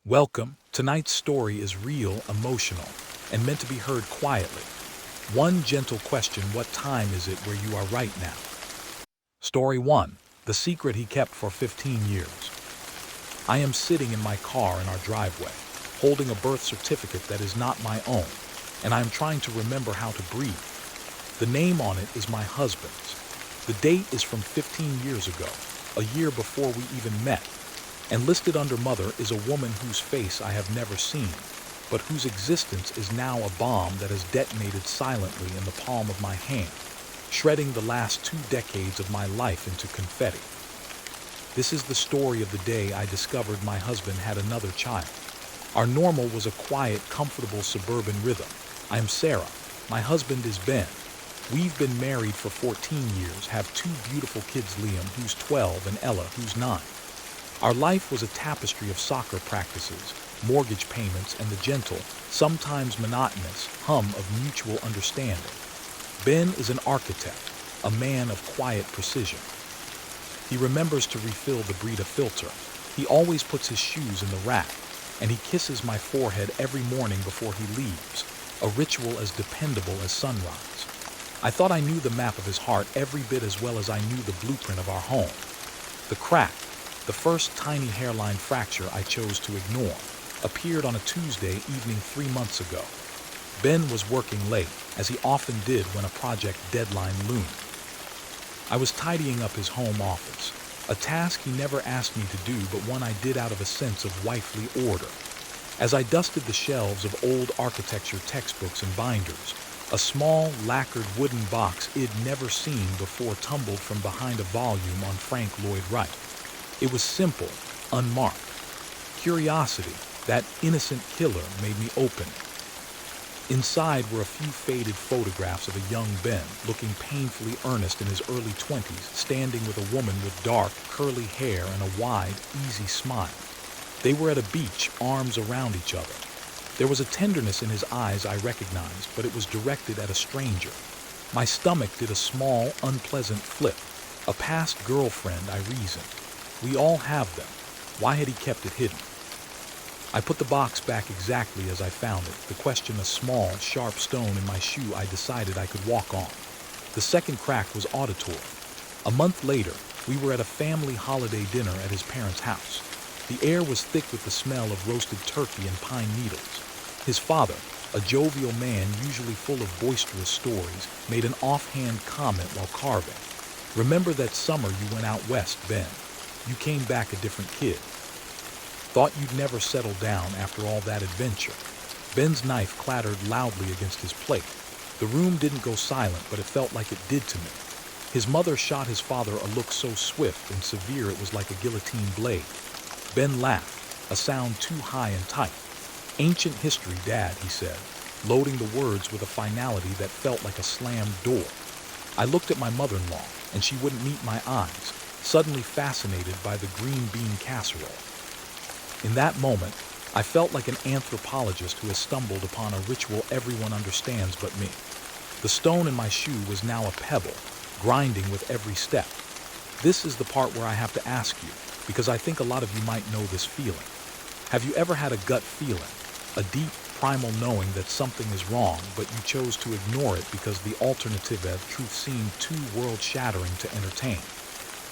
Welcome. Tonight's story is real, emotional, and meant to be heard quietly. One gentle question: what time is it where you are right now? Story 1. The secret he kept for 15 years. I am sitting in my car in our driveway, holding a birth certificate that is not my own, and I am trying to remember how to breathe. The name on it is my husband's. The date is from 15 years ago, a year before we even met. And listed under mother is a woman whose face I have never seen, but whose existence is now a bomb that has detonated silently in the palm of my hand, shredding the last 2 decades of my life into confetti. This is the story of the day I discovered my husband had another child. Our normal was a quiet, comfortable suburban rhythm. I am Sarah. My husband is Ben. We've been married for 14 years, have 2 beautiful kids, Liam, who's 12, and Ella, who's 9. Our life was a tapestry of soccer practices, mortgage payments, and the gentle, sometimes monotonous, hum of mutual understanding. Ben is an architect, a man of quiet precision. He remembers to refill the Brita filter. He always puts his shoes in the rack, and he kisses my forehead every morning before he leaves, a ritual as dependable as sunrise. I thought I knew the map of his heart every bit as well as I knew the blueprint of our home. The crack, the first tiny hairline fracture I chose to ignore, appeared on a Tuesday evening 3 months ago. Ben was working late, as he often did when a project deadline loomed. I was tidying up his home office, a task he never asked me to do but one I did out of a sense of wifely order. As I dusted the shelves of old architecture textbooks and binders, a small, lacquered wooden box I'd never seen before tumbled from behind a volume on Frank Lloyd Wright. It was simple, unmarked. Curiosity, that innocent killer, made me open it. Inside were a few faded photographs of a young Ben, looking painfully earnest in his early 20s, standing with a woman with dark, curly hair and a wide, easy smile. They were at a beach, arms around each other. There was a tenderness in his eyes I recognized, but it was directed at a stranger. My stomach did a small, unpleasant flip. A past girlfriend, I reasoned. We all have them. Why had he kept it hidden? I put the box back exactly as I found it, the question a small, sharp stone in my shoe I decided I could walk on. The second crack was auditory. A month later, we were at a family holiday dinner at his parents' house. The air was thick with the smell of roasted turkey and pine needles. His father, a jovial man usually full of boisterous stories, made an offhand comment while carving. "Remember that summer you went out west, Ben? You came back a different kid. Thought you'd never settle down after all that adventure." Ben's knife clattered loudly against his plate. The room didn't go silent, but it felt like it did to me. His mother shot his father a look so swift and severe it was like a guillotine blade. Ben laughed, a sound too high and tight. "Ancient history, Dad," he said, loading the words with a finality that felt like a slammed door. I looked at my mother-in-law, and she wouldn't meet my eyes, suddenly fascinated by the green bean casserole. In that moment, I felt like an anthropologist who has stumbled upon a ritual everyone understands but me. The stone in my shoe was now a pebble, grinding with every step. This is the part where I have to ask you, because I think a lot of you might know this feeling. Have you ever had a gut feeling, a deep, primal knowing that something is wrong, but you chose to ignore it because the alternative truth seemed too world-shattering to entertain?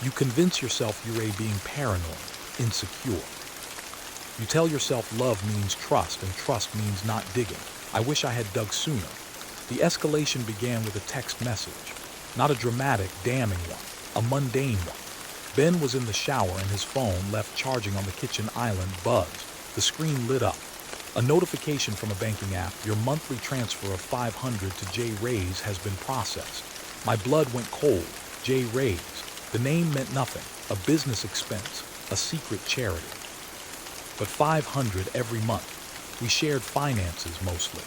You convince yourself you're being paranoid, insecure. You tell yourself love means trust and trust means not digging. I wish I had dug sooner. The escalation began with a text message. Not a dramatic, damning one, a mundane one. Ben was in the shower and his phone, left charging on the kitchen island, buzzed. The screen lit up. A notification from a banking app: your monthly transfer of $500 to J. Rays has been processed. My blood went cold. J. Rays. The name meant nothing, a business expense, a secret charity. But $500 every month. We shared finances mostly.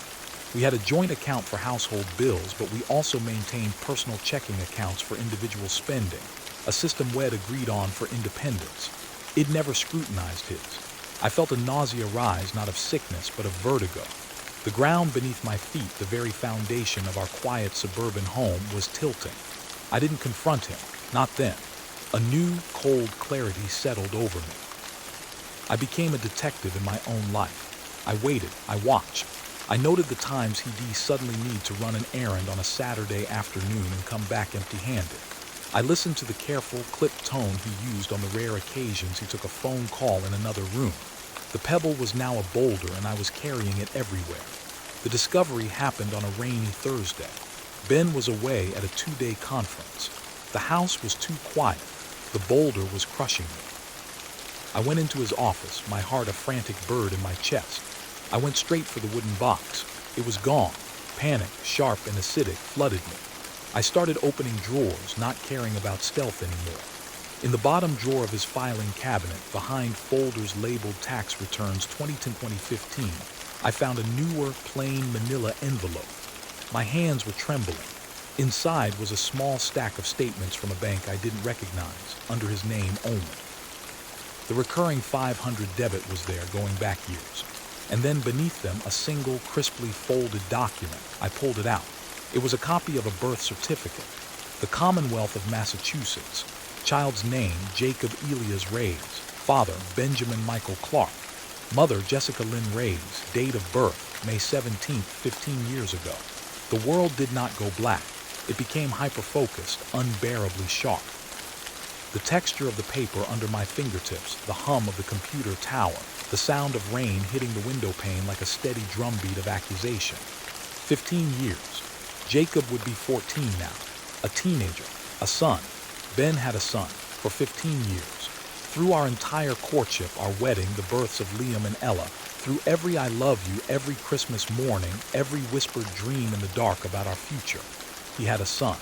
We had a joint account for household bills, but we also maintained personal checking accounts for individual spending, a system we'd agreed on for independence. It never scrutinized his. I felt a nausea rise, not of sickness, but of vertigo. The ground beneath my feet, the very foundation of our quiet suburban home, was tilting. I didn't confront him. Not then. A new, cold clarity settled over me. I became a detective in my own life. I waited, I watched. I noted the times he'd suddenly need to run an errand on a Saturday afternoon and come back empty-handed. I listened to the careful, clipped tone he used on the rare occasions he took a phone call in another room. The pebble was now a boulder and I was carrying it everywhere. The discovery happened on a rainy Thursday. Ben was away at a 2-day conference. The house was too quiet. The boulder was crushing me. I went into his office, my heart a frantic bird in my chest. I went straight for the wooden box. It was gone. Panic, sharp and acidic, flooded me. I started opening drawers, not caring about stealth anymore. In the bottom drawer of his filing cabinet, behind folders labeled tax returns 2010-2015, I found a newer, plain manila envelope. My hands were trembling. Inside was a small stack of statements from a bank I didn't recognize, under his name only. The recurring 500 debit was there, going back years. And then beneath them, a single, crisply folded document. I pulled it out. It was a copy of a birth certificate. The Commonwealth of Massachusetts. Child's name, Jacob Elias Reyes. Father, Benjamin Michael Clark. Mother, Jessica Lynn Reyes. Date of birth, May 17th, 15 years ago. The world did not go black. It became hyper-focused, unbearably sharp. The texture of the paper under my fingertips, the hum of the computer tower, the sound of rain hitting the window pane like a steady drumbeat of accusation. 15 years. Jacob would be 14 now. A teenager. A son. Ben had a son. For 15 years. Through our entire courtship, our wedding, the births of Liam and Ella, through every I love you, every Christmas morning, every whispered dream in the dark about our future, he had a son.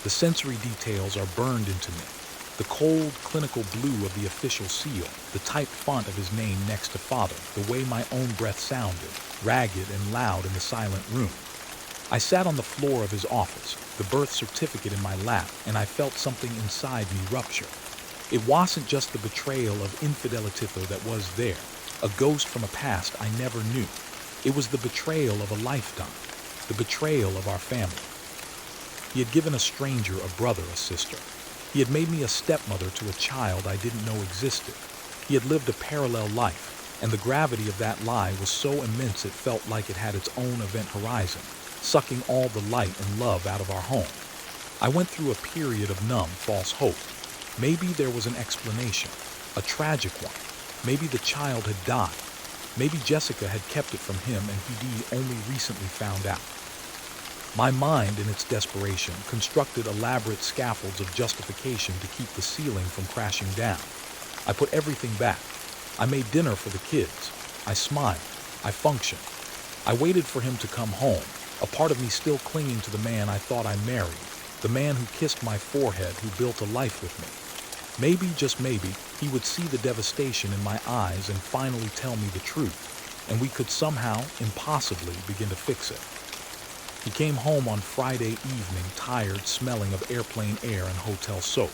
The sensory details are burned into me. The cold, clinical blue of the official seal, the typed font of his name next to father, the way my own breath sounded, ragged and loud in the silent room. I sat on the floor of his office, the birth certificate in my lap, and I felt something inside me rupture. It wasn't just the betrayal of Infidelity that was there, a ghost from a past I never knew. It was the betrayal of a lifetime, the betrayal of our family. He had given a stranger a brother, a sister. He had made me a stepmother to a child I didn't know existed. He had lived a parallel life, and the gravity of that lie was so immense it felt like it had its own event horizon, sucking all the light and love out of our home. I went through a period of numb, false hope. Maybe there was an explanation, a tragic one. Maybe the child had died. Maybe Jessica had kept it from him and he'd only recently found out. My mind, in its desperation, constructed elaborate scaffolds of justification to keep the ceiling from crashing down. I put everything back. I made dinner for the kids. I smiled. I functioned. I waited for him to come home, a part of me still clinging to the man I thought I married, the man who kissed my forehead, who built a life with me. Maybe, just maybe, he would see the devastation in my eyes and finally tell me the truth, and we could somehow, impossibly, begin to fix it. He came home on Friday evening, tired, smelling of airplane air and hotel soap.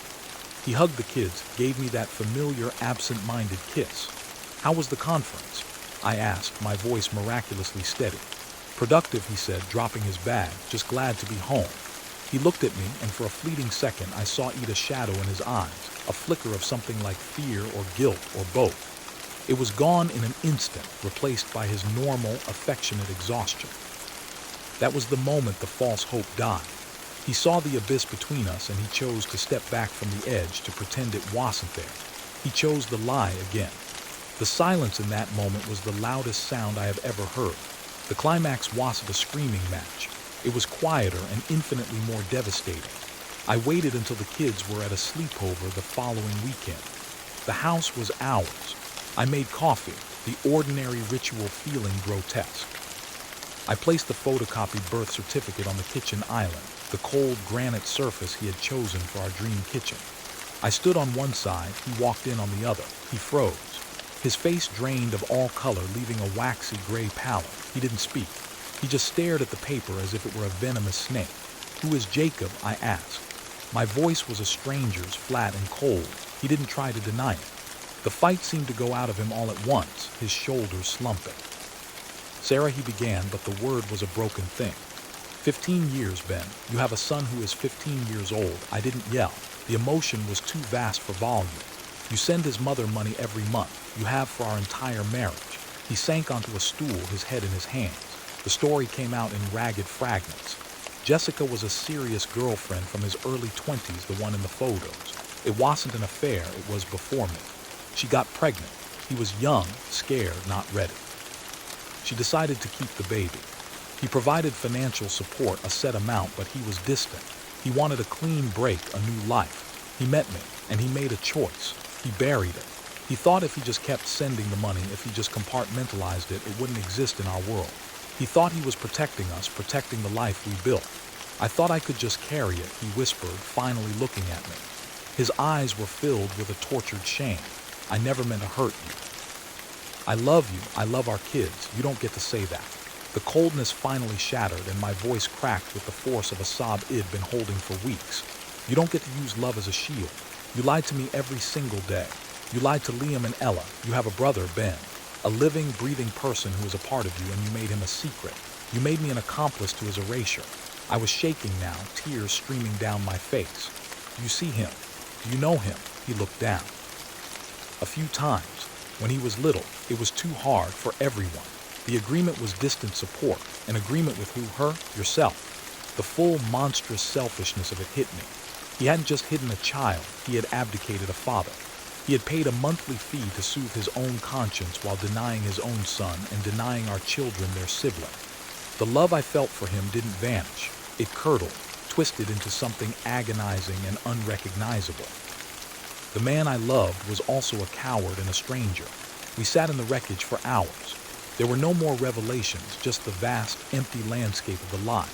He hugged the kids, gave me that familiar, absent-minded kiss. "How was the conference?" I asked, my voice miraculously steady. "Productive," he said, dropping his bag, "just glad to be home." He looked at me, and for a fleeting second I saw a shadow in his eyes, a flicker of something like fear or guilt or both. It was gone in an instant, replaced by his normal, affectionate exhaustion. That was the moment the false hope died. He saw the abyss between us and he chose to step back from the edge to pretend it wasn't there. He chose the lie again. The silence in that moment was the loudest sound I have ever heard. The climax wasn't a screaming match. It was quieter and infinitely more devastating. I waited until the kids were at a sleepover the following weekend. The house was ours. I made coffee, the ordinary ritual feeling grotesque. I placed the photocopied birth certificate on the kitchen island, the cold granite surface he had chosen for our dream kitchen. I stood on one side, he walked in on the other. He froze. His face drained of all color, leaving a waxy gray pallor. He didn't speak. He just stared at the paper as if it were a venomous snake. "Who is Jacob?" I asked. My voice was a stranger's, flat and cold. He didn't try to deny it. The fight seemed to go out of him all at once, his shoulders slumping. "Sarah," he began, but the word was a broken thing. 15 years, Ben. You have a son who is 15 years old." I didn't yell. The emotion was too vast for volume. You send his mother money every month. You have for our entire marriage. He sank onto a stool, his head in his hands. The story came out in ragged fragments. Jessica was a serious girlfriend from his early 20s, the one in the photos. It wasn't an affair, it was before me. She got pregnant. He was young, scared, not ready. She decided to keep the baby. He provided financial support, a set amount, but he was distant. He wanted a clean break, a new life. He met me, and he made a choice. He buried it. He thought if he just kept sending the money, if he just compartmentalized it, it wouldn't exist in our world. He thought he was protecting us, protecting the life we built. I thought I could just carry it, he whispered, finally looking at me. His eyes were filled with a tortured shame. I never meant to hurt you. I love you. I love our kids. You don't get to say that. The coldness finally shattered, and my voice cracked with the force of a sob I'd been holding for weeks. You don't get to use love as a shield. You lied to me every single day. You lied to Liam and Ella. You have a brother, Ben, a living, breathing person who is a part of you, and you made him a secret. You made me an accomplice to his erasure. I was shaking now, tears streaming down my face. Do you see him? Do you know him? He looked down. A few times. When he was little, it was too hard for everyone. The agreement was distant support. An agreement with who? Her? Yourself. The full monstrous selfishness of it hit me. He hadn't just hidden a child, he had abdicated a father. He had paid a monthly fee to soothe his own conscience while denying his own son and denying our children their sibling. The love I felt for him didn't vanish. It curdled, twisted into something agonizing and unrecognizable. The man I loved was also a coward and a stranger. We sat in the wreckage for hours. There were no more revelations, just the vast, empty landscape of the lie.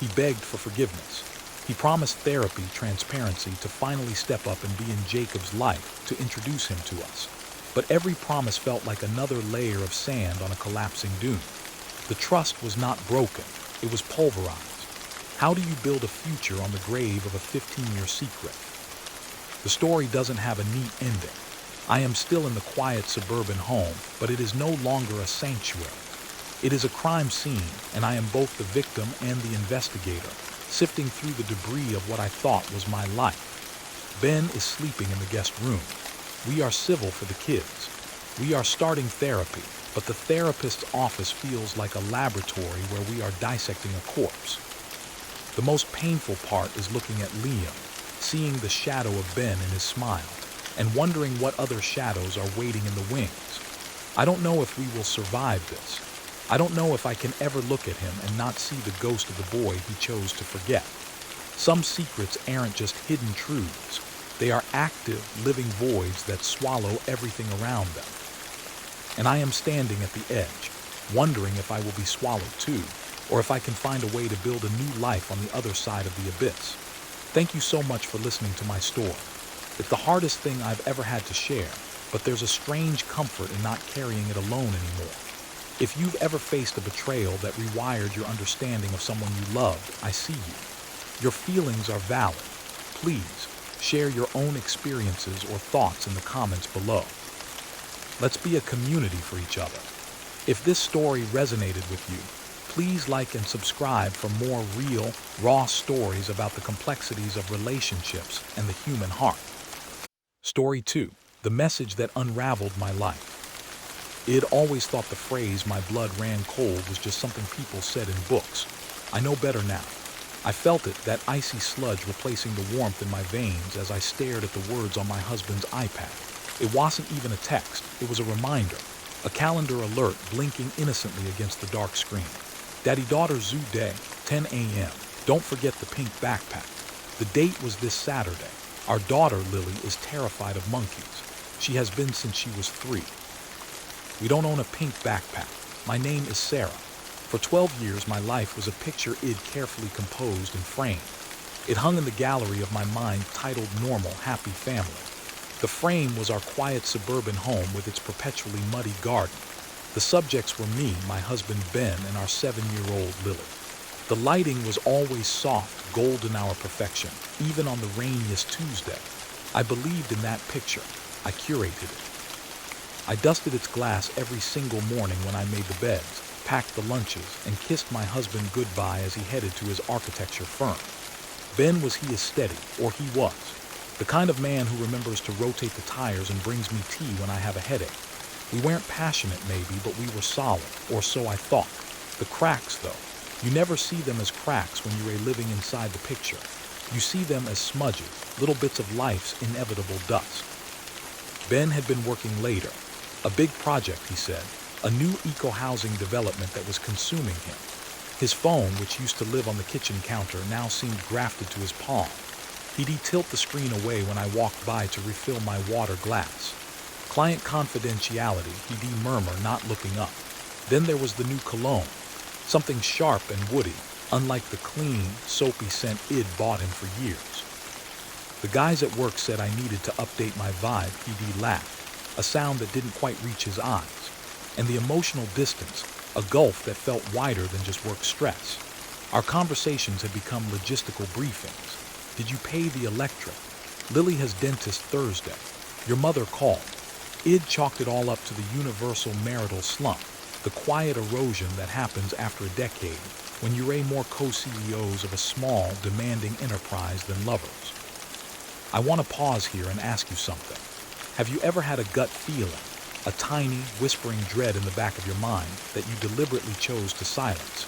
He begged for forgiveness. He promised therapy, transparency, to finally step up and be in Jacob's life, to introduce him to us. But every promise felt like another layer of sand on a collapsing dune. The trust was not broken, it was pulverized. How do you build a future on the grave of a 15-year secret? The story doesn't have a neat ending. I am still in the quiet suburban home, but it is no longer a sanctuary. It is a crime scene, and I am both the victim and the investigator, sifting through the debris of what I thought was my life. Ben is sleeping in the guest room. We are civil for the kids. We are starting therapy, but the therapist's office feels like a laboratory where we are dissecting a corpse. The most painful part is looking at Liam, seeing the shadow of Ben in his smile, and wondering what other shadows are waiting in the wings. I don't know if we will survive this. I don't know if I can ever look at him and not see the ghost of the boy he chose to forget. Some secrets aren't just hidden truths. They are active, living voids that swallow everything around them. And I am standing at the edge, wondering if I will be swallowed too, or if I can find a way to build a new life on the other side of the abyss. Thank you so much for listening to my story. It's the hardest thing I've ever had to share, but there's a strange comfort in not carrying it alone anymore. If you've ever faced a betrayal that rewired your understanding of someone you loved, I see you. Your feelings are valid. Please, share your own experiences or thoughts in the comments below. Let's be a community for each other. If this story resonated with you, please like and subscribe for more real, raw stories about the complexities of relationships and the human heart. Story 2. The message that unraveled my life. I'd always thought the phrase "my blood ran cold" was just something people said in books. I know better now. I felt it, that icy sludge replacing the warmth in my veins as I stared at the words on my husband's iPad. It wasn't even a text, it was a reminder. A calendar alert blinking innocently against the dark screen. Daddy-daughter zoo day, 10 a.m. Don't forget the pink backpack. The date was this Saturday. Our daughter, Lily, is terrified of monkeys. She has been since she was 3. We don't own a pink backpack. My name is Sarah. For 12 years, my life was a picture I'd carefully composed and framed. It hung in the gallery of my mind titled Normal, Happy Family. The frame was our quiet suburban home with its perpetually muddy garden. The subjects were me, my husband Ben, and our 7-year-old Lily. The lighting was always soft, golden hour perfection, even on the rainiest Tuesday. I believed in that picture. I curated it. I dusted its glass every single morning when I made the beds, packed the lunches, and kissed my husband goodbye as he headed to his architecture firm. Ben was he is steady, or he was. The kind of man who remembers to rotate the tires and brings me tea when I have a headache. We weren't passionate maybe, but we were solid, or so I thought. The cracks, though. You never see them as cracks when you are living inside the picture. You see them as smudges, little bits of life's inevitable dust. Ben had been working later. A big project, he said. A new eco-housing development that was consuming him. His phone, which used to live on the kitchen counter, now seemed grafted to his palm. He'd tilt the screen away when I walked by to refill my water glass. Client confidentiality, he'd murmur, not looking up. Then there was the new cologne. Something sharp and woody, unlike the clean, soapy scent Id bought him for years. The guys at work said I needed to update my vibe, he'd laughed, a sound that didn't quite reach his eyes. And the emotional distance, a gulf that felt wider than just work stress. Our conversations had become logistical briefings. Did you pay the electric? Lily has dentist Thursday. Your mother called. Id chalked it all up to the universal marital slump, the quiet erosion that happens after a decade when you're more co-CEOs of a small, demanding enterprise than lovers. I want to pause here and ask you something. Have you ever had a gut feeling, a tiny, whispering dread in the back of your mind that you deliberately chose to silence?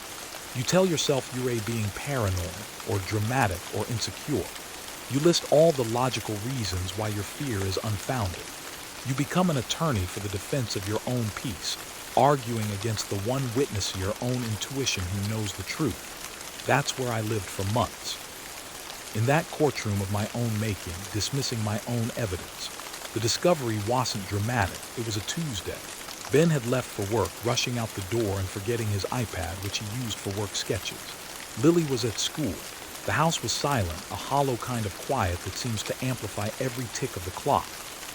You tell yourself you're being paranoid or dramatic or insecure. You list all the logical reasons why your fear is unfounded. You become an attorney for the defense of your own peace, arguing against the one witness of your own intuition who knows the truth. That's where I lived for months. In that courtroom of my own making, dismissing my own evidence. The discovery wasn't dramatic. It was a Tuesday. Ben had left for work, rushing out the door and forgetting his iPad, which he used for work sketches. Lily was at school. The house was silent, a hollow kind of quiet that seems to amplify every tick of the clock.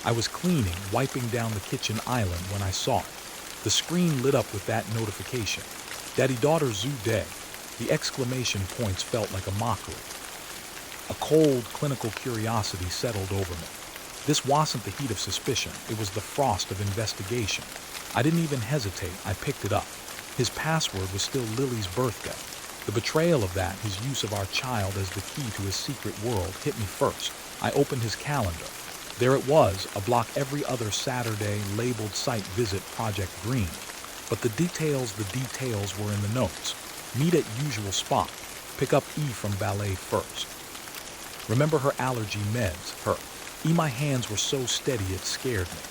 I was cleaning, wiping down the kitchen island when I saw it. The screen lit up with that notification. Daddy-daughter zoo day. The exclamation points felt like a mockery. A cold, clinical curiosity settled over me. This wasn't the heat of suspicion. It was the frost of investigation. I didn't even hesitate. I picked it up. His password was still Lily's birthday. The betrayal of that, his use of our child as the key to his secret world, hit me first. I opened his calendar. There it was, a block every other Saturday, labeled Site Visit Project Green. But the details were in the notes. Meet at usual spot. Pick up E from ballet first. Remember her allergy meds, her. My hands were so steady it scared me.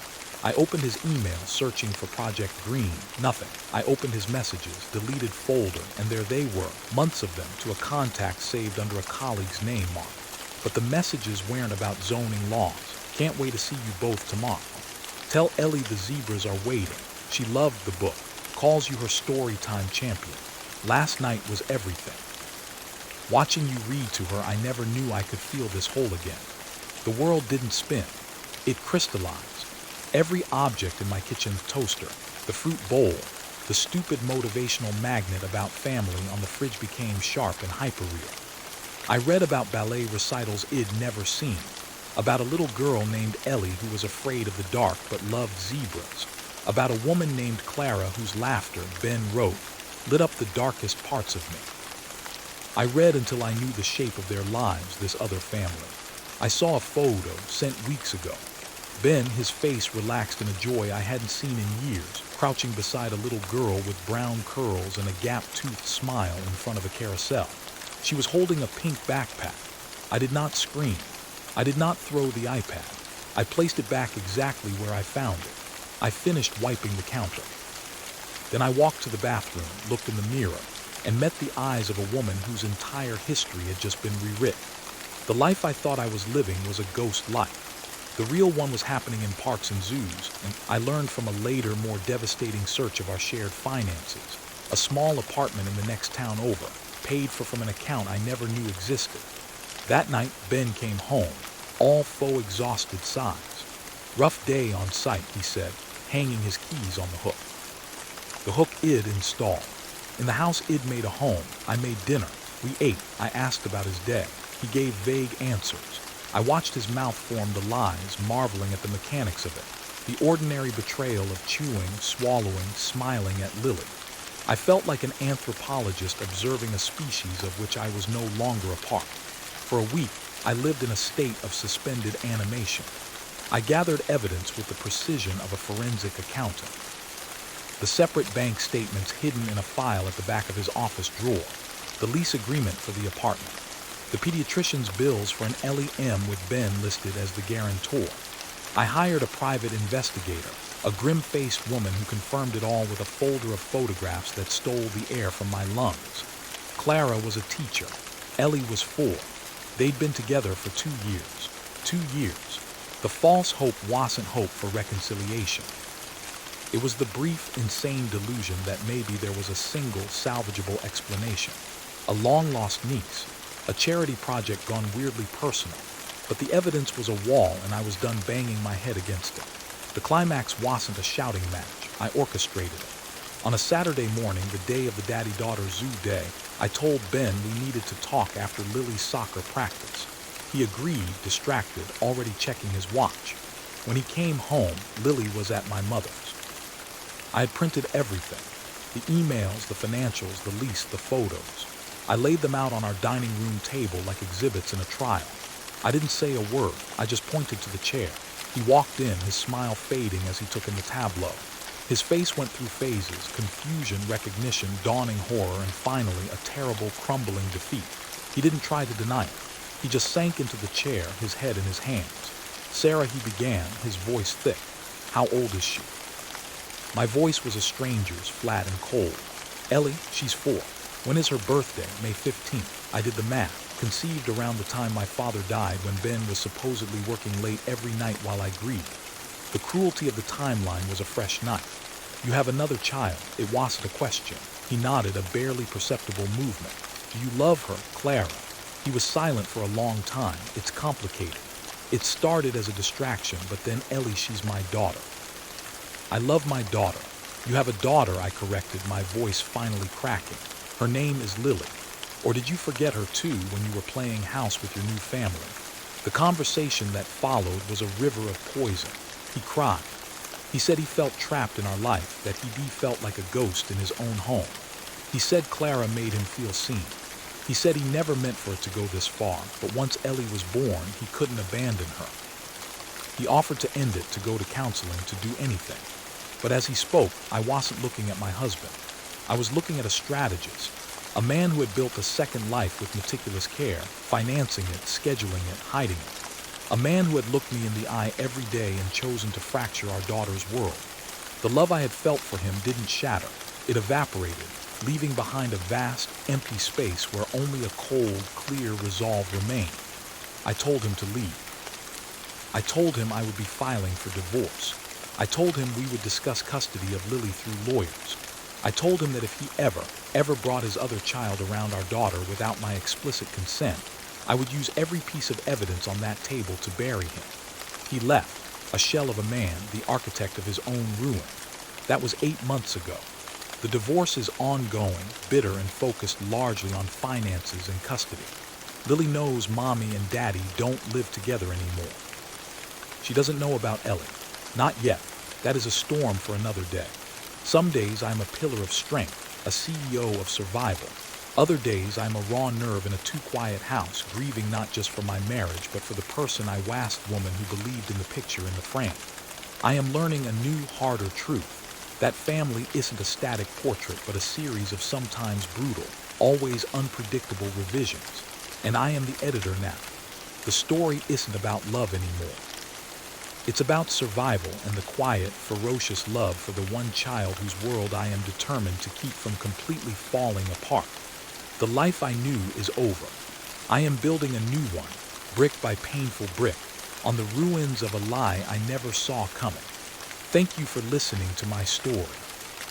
I opened his email, searching for Project Green. Nothing. I opened his messages, deleted folder, and there they were, months of them, to a contact saved under a colleague's name mark. But the messages weren't about zoning laws. Can't wait to see you both tomorrow. Tell Ellie the zebras are waiting. She loved the book. Calls you her storytime champion. Last night was everything. Watching you read to her, I never knew I could feel this whole again. The world didn't spin. It crystallized. Every object in my kitchen toaster, the fruit bowl, the stupid motivational magnet about family on the fridge became sharp and hyperreal. I read about ballet recitals Id never seen. About a little girl named Ellie who was afraid of the dark but loved zebras. About a woman named Clara whose laughter, Ben wrote, lit up the darkest parts of me. I read until I knew the shape of their lives, this other family. I saw a photo sent weeks ago. Ben, his face relaxed in a joy I hadn't seen in years, crouching beside a little girl with brown curls and a gap-toothed smile in front of a carousel. She was holding a pink backpack. I did not scream. I did not throw the iPad. I placed it back exactly where I found it. I finished wiping the counter. Then I walked to the bathroom, looked in the mirror, and met the eyes of a woman whose entire history had just been rewritten. The life I thought I was living was a ghost life. The real one was happening in parks and zoos, and I learned from a later, more devastating search of our shared finances. A small apartment in the next town over, paid for from an account I never knew existed. That night, Ben came home, all faux exhausted sighs. Rough day on site, he said, hanging his keys on the hook. The hook Id installed. In the house Id made a home. I made dinner. We ate. I asked about his day. He gave vague answers. I watched his mouth form the lies, marveling at the mechanics of it. The ordinary betrayal of chewing, swallowing, smiling at Lily. I felt like an anthropologist observing a species of which I was no longer a part. For a week, I lived in a state of suspended animation. I gathered evidence with the precision of a forensic accountant. The separate bank statements hidden in a file at the back of his office drawer, the lease agreement for the apartment, the pediatrician's bills for an Ellie M with Ben listed as the guarantor. I hired a private investigator, a grim-faced woman who confirmed it all with a folder of photographs that stole the air from my lungs. Clara was a teacher. Ellie was 4. They'd been together for 2 years. 2 years. The false hope wasn't hope for reconciliation. It was the brief, insane delusion that maybe there was a single, salvageable explanation. A long-lost niece, a charity project gone weirdly personal. But the evidence was a wall and I was done banging my head against it. The climax wasn't a shouting match. I orchestrated it. On a Saturday morning, the day of the daddy-daughter zoo day, I told Ben we needed to talk after Lily's soccer practice. He agreed, distracted, already checking his watch. When he came home, Lily was at my mother's. I had printed everything. The emails, the financials, the lease, the photos. I laid them out on our dining room table like exhibits in a trial. I didn't say a word. I just pointed to the chair. He walked in, his smile fading as he took in the tableau. His face went through phases: confusion, recognition, dawning horror, and finally a terrible, crumbling defeat. He didn't try to deny it. He just sank into the chair, his head in his hands. "Sarah," he began, his voice thick. "How old is she?" My voice was a stranger's, flat and cold. "Ellie, she's 4. When is her birthday?" "May 15th. I did the math. Conceived around the time my father died, when Ben was supposedly working late every night while I grieved. The cruelty of the timeline was a fresh knife. "You have another child." It wasn't a question. He nodded, a barely perceptible movement. "Do you love her, Clara?" He was silent for a long time. "It's complicated. It started as a distraction, but then Ellie, she's my daughter." "I love my daughter." "You have a daughter," I corrected, my voice finally cracking. "Her name is Lily. Or did you forget her too when you were playing house with your new family?" The conversation that followed was a river of poison. He cried. He said he felt trapped in our life, that he felt like a ghost in his own home. He said Clara made him feel seen. He said he never meant for it to go this far, but once Ellie was born, he couldn't abandon her. He offered to end it, to go to counseling, to do anything. But as he spoke, I wasn't looking at my husband. I was looking at a strategist, a man who had built a second life with meticulous care, financing it, scheduling it, hiding it. A man who had looked me in the eye every day and chosen to fracture our daughter's world. The love I had felt for him didn't shatter. It evaporated, leaving behind a vast, empty space where only a cold, clear resolve remained. I told him to leave. I told him I would be filing for divorce. I told him we would discuss custody of Lily through lawyers. I told him that if he ever brought his other child around our daughter without my explicit consent, I would use every piece of evidence on that table to bury him. He left, a shell of a man, the architect of his own ruin. That was 8 months ago. The divorce is ongoing, bitter, and focused largely on finances and custody. Lily knows mommy and daddy don't live together anymore. She doesn't know about Ellie. Not yet. That is a storm for another day. Some days I'm a pillar of strength, a CEO of survival. Other days I'm a raw nerve in a too-quiet house, grieving not just for my marriage, but for the person I wasped woman who believed in the picture in the frame. I am learning a new, harder truth. That family isn't a static portrait, but a series of sometimes brutal, always unpredictable revisions. And I am the editor now. The story isn't about love anymore. It's about survival and the quiet, ferocious love for the one child whose world I am determined to keep from completely falling apart. The life I knew is over. I am building a new one, brick by painful brick, on the ruins of a lie I never saw coming. Thank you for listening to my story.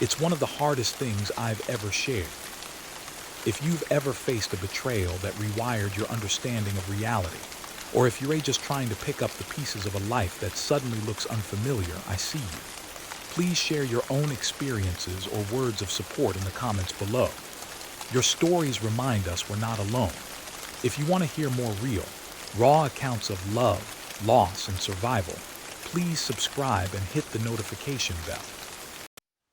It's one of the hardest things I've ever shared. If you've ever faced a betrayal that rewired your understanding of reality, or if you're just trying to pick up the pieces of a life that suddenly looks unfamiliar, I see you. Please share your own experiences or words of support in the comments below. Your stories remind us we're not alone. If you want to hear more real, raw accounts of love, loss, and survival, please subscribe and hit the notification bell.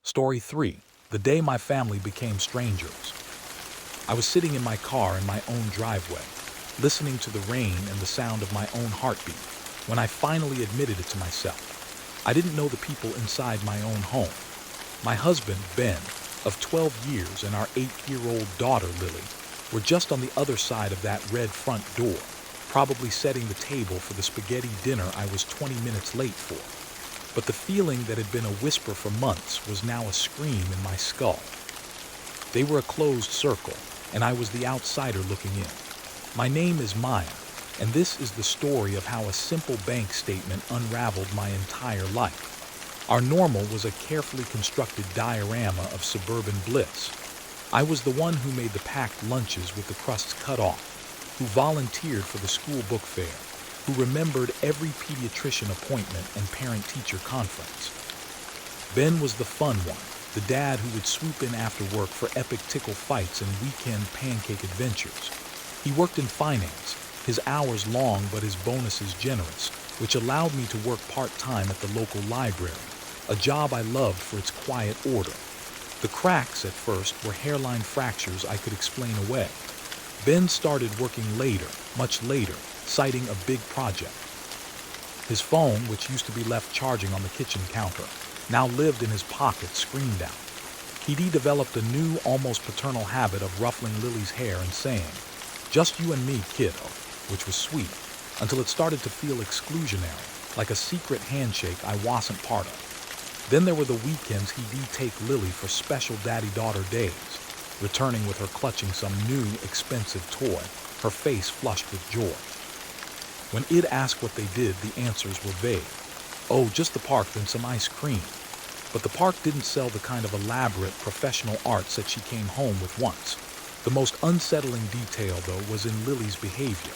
Story 3. The day my family became strangers. I was sitting in my car in my own driveway. listening to the rain and the sound of my own heartbeat, when I finally admitted it to myself. I didn't know the people inside my own home. My husband, Ben, of 12 years, and our 8-year-old daughter, Lily, were just on the other side of that red front door, probably setting the table for the spaghetti dinner I was 20 minutes late for. But the feeling that had been a whisper for months was now a scream in my skull. They were a closed circle, and I was the outsider looking in. My name is Maya, and this is the story of how a simple bank statement unraveled my entire life. Our normal was a carefully constructed diorama of suburban bliss. I was the one who made the packed lunches with the crusts cut off, who volunteered for the school book fair, who remembered every pediatrician appointment and parent-teacher conference. Ben was the fun one, the dad who would swoop in after work for epic tickle fights and weekend pancake adventures. He worked in finance, his hours long but his bonuses generous, which allowed me to work part-time at the local library, a job I loved for its quiet order. The cracks at first were hairline fractures I could explain away. Ben started working later, much later, citing a big project. His phone, which used to be left charging on the kitchen counter, now lived in his pocket, screen down. He'd developed a new, almost paternal habit of ruffling Lily's hair and saying, "Just you and me, kiddo," which was sweet, until it started to feel exclusionary, like a secret handshake I wasn't part of. Then there were the weekends he'd take Lily for special daddy-daughter days, returning with her clutching some new, expensive toy, her face flushed with joy. When I'd ask what they did, the answers were vague. Oh, just the park and some ice cream. But the park didn't sell the kind of elaborate, professional arts that she came home with once. The most unsettling detail, though, was in Lily's behavior.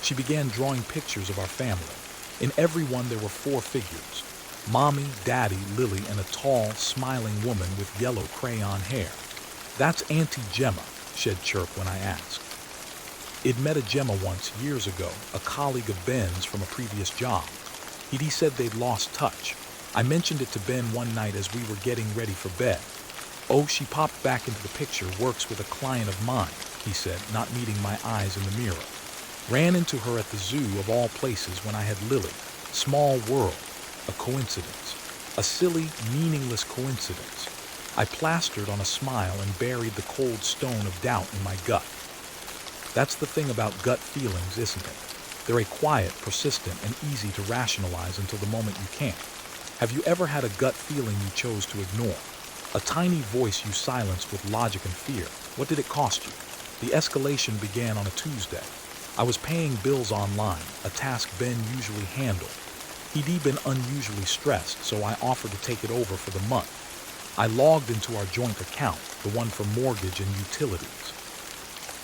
She began drawing pictures of our family. In every one there were 4 figures: Mommy, Daddy, Lily, and a tall, smiling woman with yellow crayon hair. "That's Auntie Gemma," she'd chirp when I asked. I'd met a Gemma once, years ago, a colleague of Ben's from a previous job. He said they'd lost touch. I mentioned it to Ben one night as we were getting ready for bed. "Oh, she popped back into the picture, works with a client of mine," he said, not meeting my eyes in the mirror. "Ran into her at the zoo of all places when I had Lily. Small world. A coincidence. A silly, meaningless coincidence." I plastered on a smile and buried the cold stone of doubt in my gut. That's the thing about gut feelings, isn't it? They're a quiet, persistent, and easy to rationalize until the moment you can't. Have you ever had a gut feeling you chose to ignore? A tiny voice you silenced with logic and fear. What did it cost you? The escalation began on a Tuesday. I was paying bills online, a task Ben usually handled. He'd been unusually stressed, so I offered to take it over for the month. I logged into our joint account, the one for mortgage and utilities.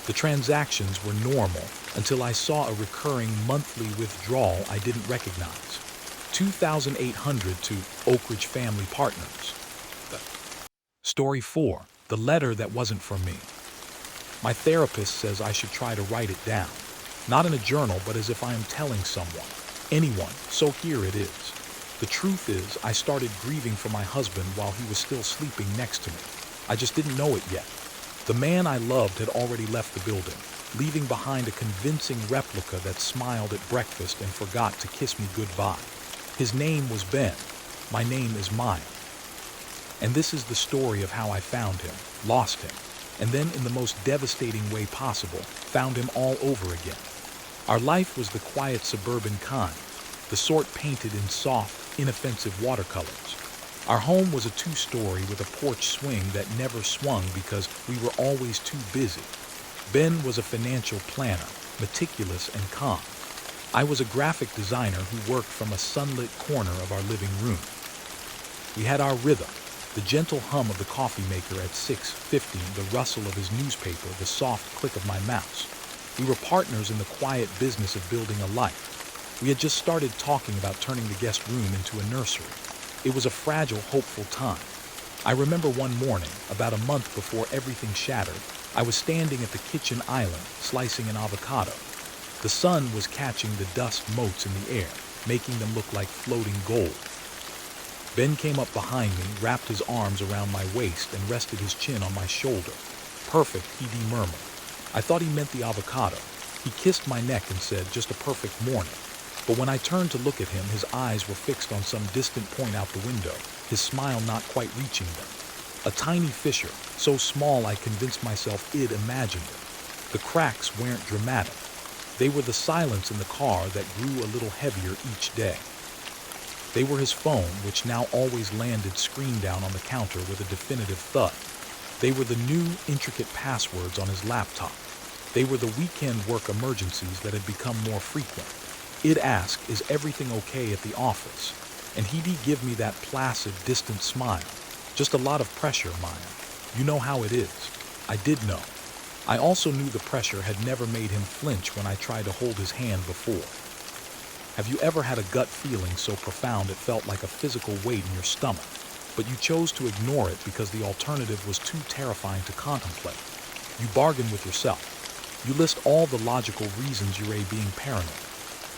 The transactions were normal until I saw a recurring monthly withdrawal I didn't recognize. $2,800 to Oak Ridge Family Partners. Story 4. The letter that wasn't for me. My therapist says I should try to write it down. Not in a journal, but as if I am telling someone. Anyone. So here it is. The truth is, I started grieving for my husband while he was still sleeping next to me. I just didn't know it yet. The man I loved had already left the building, leaving behind a convincing replica that smiled at breakfast and forgot to kiss me goodbye. His name was Ben. My name is Maya. And this is the story of how I found him, lost him, and then in the most devastating way possible, found him all over again. Our life was the quiet suburban kind, the sort painted in soft, inoffensive watercolors. Our home was a 2-story with a porch swing that never swung because we were always too busy. Ben was a financial planner, meticulous and calm. I was a graphic designer who worked from a sunlit corner of our living room. We had our rhythm, the gentle hum of the coffee maker at 6:50, the rustle of his newspaper, the soft click of my mouse. We were partners in the quiet business of building a life. We had just started talking about turning the guest room into a nursery. It was a fragile, hopeful time. I remember one morning, about a month before everything shattered, I was standing at the kitchen island, slicing an avocado. The sun was catching the dust motes in the air, making them look like floating gold. Ben came up behind me, wrapped his arms around my waist, and rested his chin on my shoulder. "Perfect," he murmured. I thought he meant the avocado. He kissed my neck and said, "Just a perfect morning." But when I turned to look at him, his eyes were fixed on some distant point out the window, his smile not quite reaching them. A tiny fissure, so small I convinced myself I'd imagined it. The cracks weren't dramatic. They were the silence in the car that grew a little heavier each day. They were his phone, which now always landed screen down on the counter with a definitive thud. They were the new, intricate passwords on his laptop. They were the weekend work emergencies that had become more frequent. I'd ask, "Is everything okay at the office?" And he'd give me that placid, distant smile. "Just a lot of pressure, Maya. You know how it is." I did know. I also knew the pressure had never made him flinch when I tried to hold his hand before. Have you ever had a gut feeling so profound it felt like a physical weight in your stomach, but you chose to ignore it because the alternative was too terrifying to contemplate? You bargain with yourself. You list all the logical reasons you're being paranoid.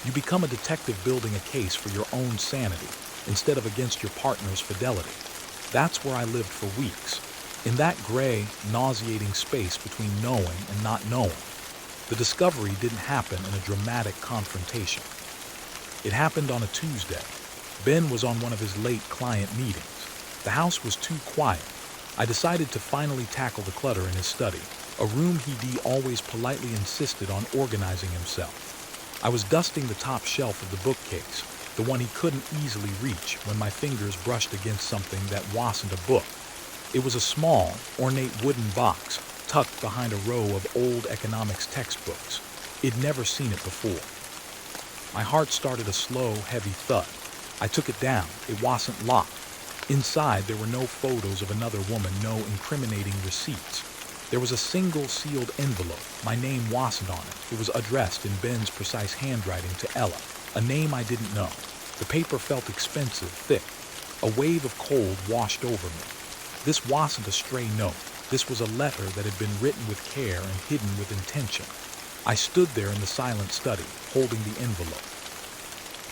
You become a detective building a case for your own sanity instead of against your partner's fidelity. That's where I lived for weeks, in that gray, nauseating space between knowing and not knowing. The discovery didn't happen in a dramatic confrontation. It happened on a Tuesday. Ben was on one of his late client meetings. The house was too quiet. I decided to finally tackle the clutter in his study, a room he'd always politely insisted on organizing himself. I was dusting the top shelf of the bookcase, the one he couldn't easily reach, when my fingers brushed against something that wasn't a book. It was a small, ornate wooden box tucked behind a row of old economics textbooks. I'd never seen it before. My heart started a slow, heavy thud. I took it down. It wasn't locked. Inside, there were no photos of another woman, no incriminating receipts. There was a single sealed envelope. My name wasn't on it. It was addressed in Ben's precise handwriting to Ella, a name I didn't know. The paper felt expensive, thick. A wave of cold washed over me. This wasn't a stray note. This was a letter that had been written with care and hidden with intention. I stood there in the silent study, holding the envelope.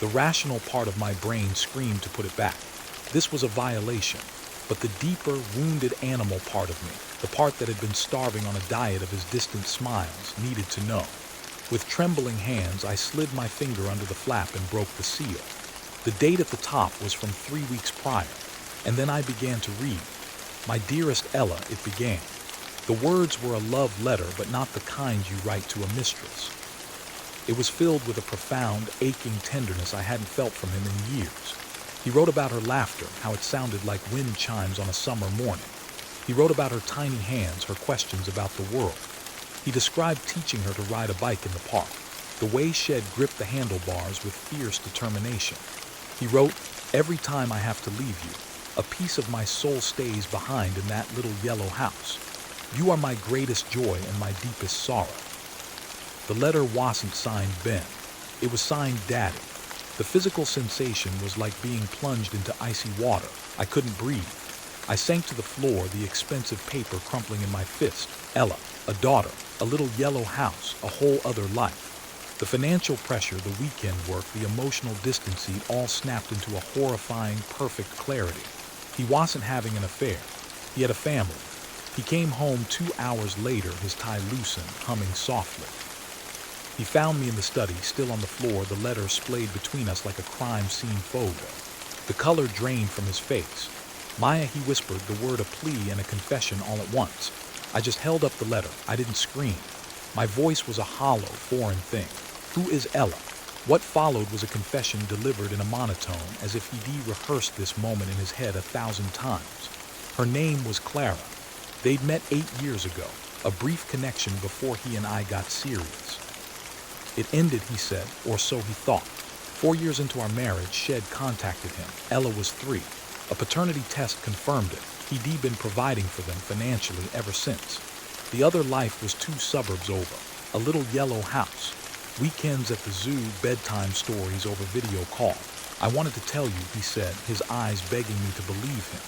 The rational part of my brain screamed to put it back. This was a violation. But the deeper, wounded animal part of me, the part that had been starving on a diet of his distant smiles, needed to know. With trembling hands, I slid my finger under the flap and broke the seal. The date at the top was from 3 weeks prior, and then I began to read. "My dearest Ella," it began. The words were a love letter, but not the kind you write to a mistress. It was filled with a profound, aching tenderness I hadn't felt from him in years. He wrote about her laughter, how it sounded like wind chimes on a summer morning. He wrote about her tiny hands, her questions about the world. He described teaching her to ride a bike in the park, the way she'd gripped the handlebars with fierce determination. He wrote, "Every time I have to leave you, a piece of my soul stays behind in that little yellow house. You are my greatest joy and my deepest sorrow." The letter wasn't signed Ben. It was signed Daddy. The physical sensation was like being plunged into icy water. I couldn't breathe. I sank to the floor, the expensive paper crumpling in my fist. Ella, a daughter, a little yellow house, a whole other life. The financial pressure, the weekend work, the emotional distancing all snapped into a horrifying, perfect clarity. He wasn't having an affair. He had a family. He came home 2 hours later, his tie loosened, humming softly. He found me in the study, still on the floor, the letter splayed between us like a crime scene photo. The color drained from his face. "Maya," he whispered, the word a plea and a confession all at once. I just held up the letter. I didn't scream. My voice was a hollow, foreign thing. "Who is Ella?" What followed was a confession delivered in a monotone, as if he'd rehearsed this moment in his head 1,000 times. Her name was Clara. They'd met 8 years ago, a brief connection before he and I got serious. It ended, he said, or so he thought. 4 years into our marriage, Shed contacted him. Ella was 3. A paternity test confirmed it. He'd been providing for them financially ever since. The other life was 2 suburbs over, a little yellow house. Weekends at the zoo, bedtime stories over video call. "I wanted to tell you," he said, his eyes begging me to believe him.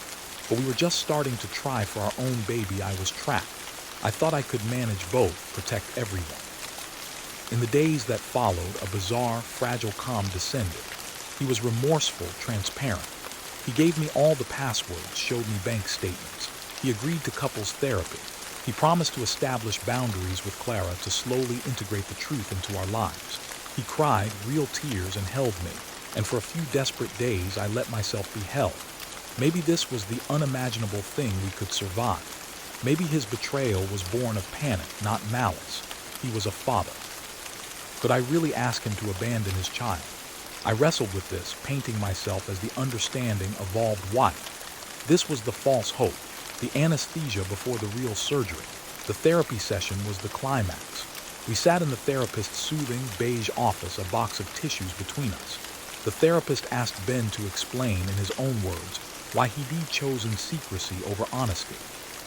"But we were just starting to try for our own baby. I was trapped. I thought I could manage both, protect everyone." In the days that followed, a bizarre, fragile calm descended. He was remorseful, transparent. He gave me all the passwords, showed me bank statements. He agreed to couples therapy. He promised to establish boundaries with Clara to slowly integrate the truth into our lives. He cried real tears and held me, and for a few desperate days I let myself be held. Maybe this was the unimaginable thing we could survive. Maybe his betrayal was born of panic, not malice. He was a father. Could I really ask him to abandon his child? I wrestled with this, painting myself as the understanding, evolved wife. This was the false hope, the anesthesia before the real surgery. The therapy session was the climax. We sat in the therapist's soothing, beige office, a box of tissues between us. The therapist asked Ben to explain, in his own words, why he'd chosen secrecy over honesty.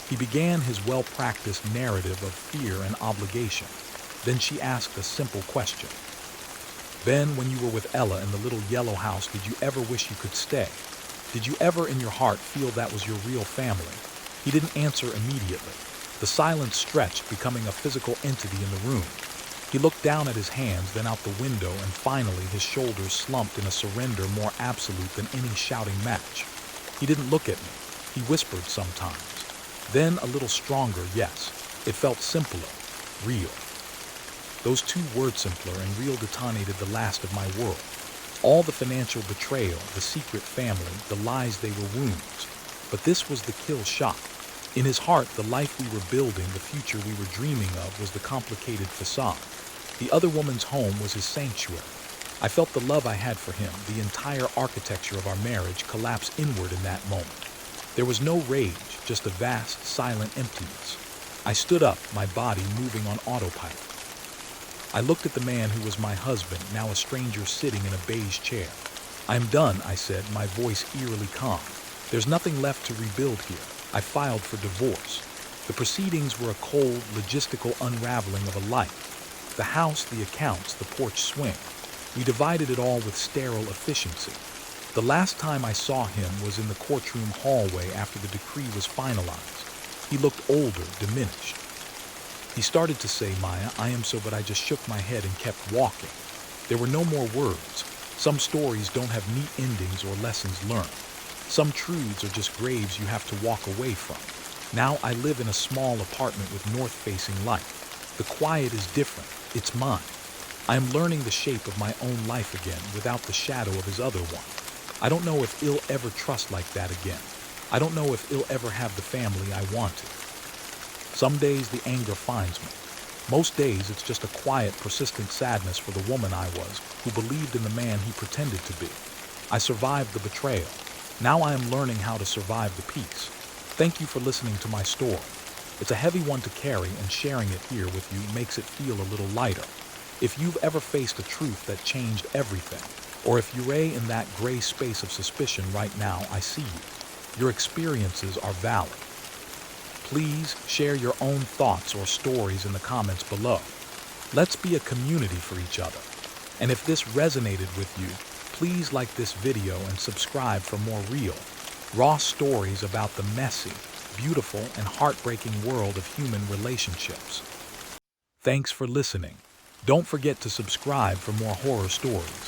He began his well-practiced narrative of fear and obligation. Then she asked a simple question. Ben, when you were with Ella in the little yellow house, did you ever wish you could stay? Did you ever in your heart feel that was your real family? He didn't answer immediately. The silence stretched, becoming a physical entity in the room. He looked down at his hands, then out the window, and finally his shoulders slumped in a surrender more absolute than any shouting match. He didn't look at me. He whispered sometimes. Then a little stronger, yes. It felt simpler, real. Those two words, simpler and real, detonated the last of my world. All the financial betrayal, the secret family, the lies, they were wounds. But this was the kill shot. In his heart, the life we were building, the future we were dreaming of, was the complicated facade. The other woman's home was his sanctuary. I felt the love I had for him, the entire architecture of our marriage, collapse inward in that moment. There was no rage, just a vast, silent emptiness. I stood up, my body moving on autopilot. I looked at the man who was my husband, now a stranger sitting in a beige chair. "I am done," I said, my voice eerily calm. "There's nothing left to rebuild here. I filed for divorce." The proceedings were a cold, logistical unraveling of a life. The house, the accounts, the porch swing. We divided it all with sterile efficiency. The last time I saw him was in the courtroom hallway after the decree was finalized. He looked older, diminished. He started to say, "Maya, I am so," but I just shook my head and kept walking. There were no more words. Some stories don't have neat endings or lessons learned. Some truths are just graves you have to walk away from. Now I live in a small apartment with north-facing light. The quiet is different. It's mine. I am learning the shape of my own life again without the shadow of his other one. I don't know if he'll ever trust like that again. I don't know if he'll ever have the family I wanted. Some days the anger finds me. Most days it's just a quiet, persistent sadness for the woman I was, who believed in the man he pretended to be. I survived the betrayal. Now I am learning how to survive the peace. Thank you for listening to my story. It's a heavy one to carry, and sharing it here with you makes it feel a little lighter. If you've ever faced a truth that changed everything, or if you're in that gray space of suspicion right now, I see you. Your experiences are valid. Please share your own thoughts or stories in the comments below. Let's be a community for each other. And if this resonated with you, please like this video and subscribe for more real, raw stories about the messy, beautiful, and heartbreaking world of human relationships. Thanks for listening. Don't forget to subscribe for more horror stories.